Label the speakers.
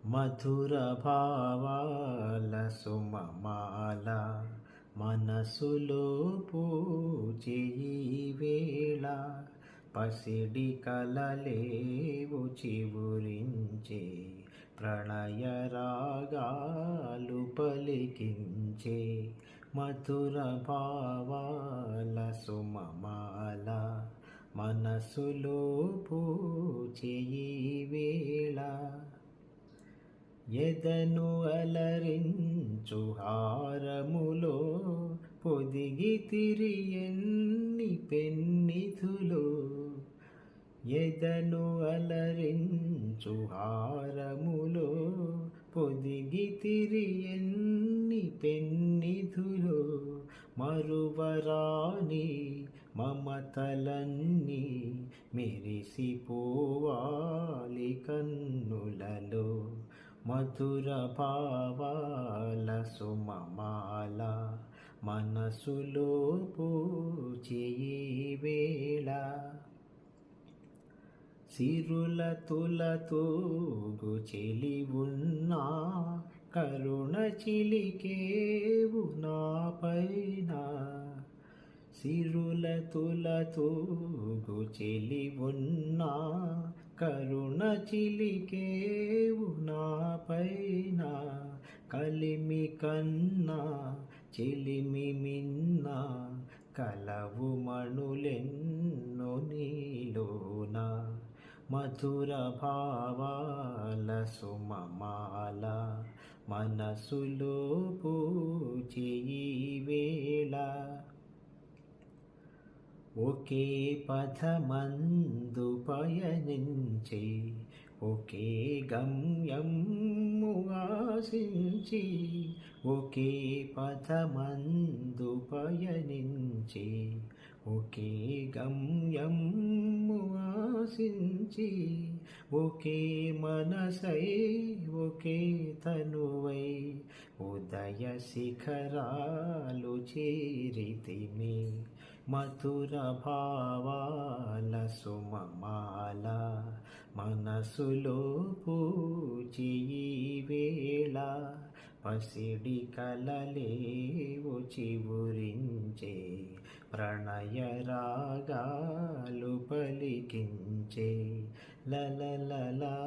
Speaker 1: మధుర భావాల సుమమాల మనసులో పూచే ఈ వేళ పసిడి కలలేవు చివురించే ప్రణయ రాగాలు పలికించే మధుర భావాల సుమమాల మనసులో పూచే ఈ వేళ ఎదను అలరించు హారములో పొదిగి తిరియన్ని పెన్నిధులు ఎదను అలరించు హారములో పొదిగి తిరియన్ని పెన్నిధులు మరువరాని మమతలన్నీ మెరిసిపోవాలి కన్నులలో మధుర భావాల సుమమాల మనసులో పూచే ఈ వేళ సిరుల తులతూగు చెలి ఉన్నా కరుణ చిలికేవు నాపైన సిరుల తులతూగు చెలి ఉన్నా కరుణ చిలికేవు నాపైన కలిమి కన్నా చెలిమి మిన్న కలవు మణులెన్నో నీలోన మధుర భావాల సుమమాల మనసులో పూచే ఈ వేళ ఒకే పథమందు పయనించి ఒకే గమ్యము ఆశించి ఒకే పథమందు పయనించి ఒకే గమ్యము ఆశించి ఒకే మనసై ఒకే తనువై ఉదయ శిఖరాలు చేరితిమి మధుర భావాల సుమమాల మనసులో పూచే ఈ వేళ పసిడి కలలేవు చివురించే ప్రణయ రాగాలు పలికించే లలలలా